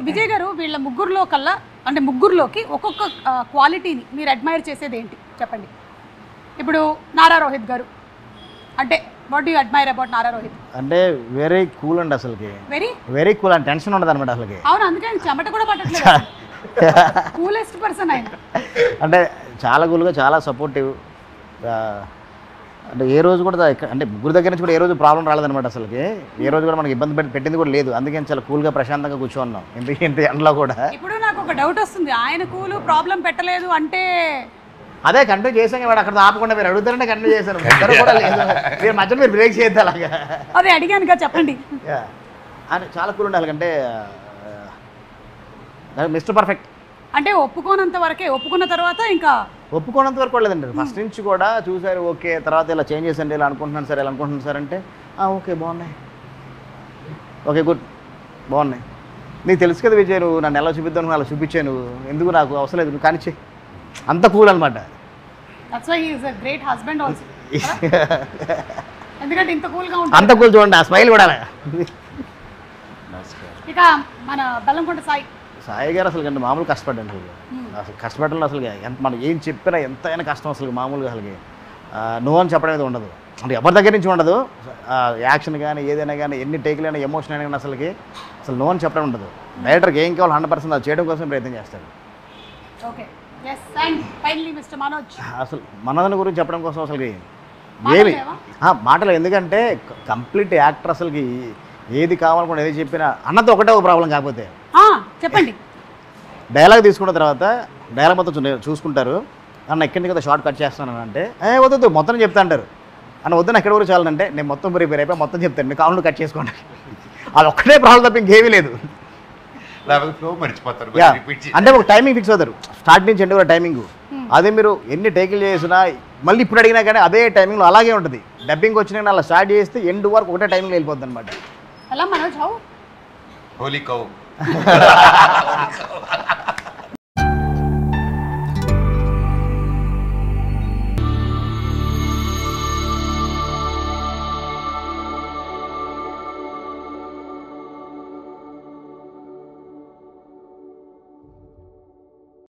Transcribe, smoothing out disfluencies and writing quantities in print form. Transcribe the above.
విజయ్ గారు వీళ్ళ ముగ్గురులో కల్లా అంటే ముగ్గురులోకి ఒక్కొక్క క్వాలిటీని మీరు అడ్మైర్ చేసేది ఏంటి చెప్పండి. ఇప్పుడు నారా రోహిత్ గారు అంటే what do you admire about Nara Rohit? అంటే వెరీ కూల్ అండి అసలుకి, వెరీ కూల్ అండ్ టెన్షన్ ఉండదు అనమాట అసలుకి. అవును, అందుకే ఆయన చెమట కూడా పట్టట్లేదు. కూలెస్ట్ పర్సన్ ఆయన. అంటే చాలా కూల్గా, చాలా సపోర్టివ్. అంటే ఏ రోజు కూడా అంటే ముగ్గురు దగ్గర నుంచి కూడా ఏ రోజు ప్రాబ్లం రాలేదనమాట అసలుకి. ఏ రోజు కూడా మనకి ఇబ్బంది పెట్టింది కూడా లేదు. అందుకని చాలా కూల్గా ప్రశాంతంగా కూర్చోన్నాం ఇంత ఎండలో కూడా. ఇప్పుడు నాకు ఒక డౌట్ వస్తుంది, ఆయన కూల్ ప్రాబ్లం పెట్టలేదు అంటే అదే కంటిన్యూ చేసాం వాడు అక్కడ ఆపకుండా మీరు అడుగుతారంటే కంటిన్యూ చేశాను. కూడా లేదు మీరు మధ్యలో మీరు బ్రేక్ చేయొద్దు అలాగా. అదే అడిగానుగా చెప్పండి. అని చాలా కూల్ ఉండాలి అంటే మిస్టర్ పర్ఫెక్ట్. అంటే ఒప్పుకోనంత వరకే, ఒప్పుకున్న తర్వాత ఇంకా ఒప్పుకోనంత వరకు కూడా లేదండి. ఫస్ట్ నుంచి కూడా చూసారు ఓకే, తర్వాత ఇలా చేంజ్ చేసండి, ఇలా అనుకుంటున్నాను సార్, ఇలా అనుకుంటున్నాను సార్ అంటే ఓకే బాగున్నాయి, ఓకే గుడ్ బాగున్నాయి. నీకు తెలుసు కదా విజయ్, నువ్వు నన్ను ఎలా చూపిద్దాను అలా చూపించాను, ఎందుకు నాకు అవసరం లేదు, నువ్వు కానిచ్చే. అంత కూల్ అనమాట. That's why he is a great husband also. ఎందుకంటే ఇంత కూల్గా ఉంటాడు. అంత కూల్ చూడండి, ఆ స్మైల్ కూడా. ఇక మన బెల్లంకొండ సాయి గారు అసలు కంటే మామూలు కష్టపడ్డాను అసలు కష్టపడడం అసలు ఎంత మనం ఏం చెప్పినా ఎంతైనా కష్టం అసలు మామూలుగా అసలుకి నో అని చెప్పడం అనేది ఉండదు. అంటే ఎవరి దగ్గర నుంచి ఉండదు. యాక్షన్ కానీ ఏదైనా కానీ ఎన్ని టేకులైనా ఎమోషన్ అయినా కానీ అసలు నో అని చెప్పడం ఉండదు. డైరెక్టర్కి ఏం కావాలి 100% అది చేయడం కోసం ప్రయత్నం చేస్తాడు. Okay yes and finally Mr. Manoj అసలు మనోజ్ గురించి చెప్పడం కోసం అసలుకి ఏమి మాటలు, ఎందుకంటే కంప్లీట్ యాక్టర్ అసలుకి ఏది కావాలనుకుంటే ఏది చెప్పినా అన్నది ఒకటే ఒక ప్రాబ్లం. కాకపోతే చెప్పండి, డైలాగ్ తీసుకున్న తర్వాత డైలాగ్ మొత్తం చూసుకుంటారు. అన్న ఎక్కడి నుంచి కదా షార్ట్ కట్ చేస్తాను అంటే వద్దు మొత్తం చెప్తా అంటారు. అన్న వద్దు ఎక్కడ వరకు చాలంటే నేను మొత్తం ప్రిపేర్ అయిపోయి మొత్తం చెప్తాను, మీరు కావాలని కట్ చేసుకోండి. అది ఒక్కటే ప్రాబ్లం తప్ప ఇంకేమీ లేదు. అంటే ఒక టైమింగ్ ఫిక్స్ అవుతారు స్టార్ట్ నుంచి ఎండ్ వరకు టైమింగ్. అదే మీరు ఎన్ని టేకులు చేసినా మళ్ళీ ఇప్పుడు అడిగినా కానీ అదే టైమింగ్లో అలాగే ఉంటుంది. డబ్బింగ్ వచ్చినా అలా స్టార్ట్ చేస్తే ఎండ్ వరకు ఒకటే టైమింగ్లో వెళ్ళిపోద్ది అనమాట. అలా మనోజ్ హౌ హోలీ కౌ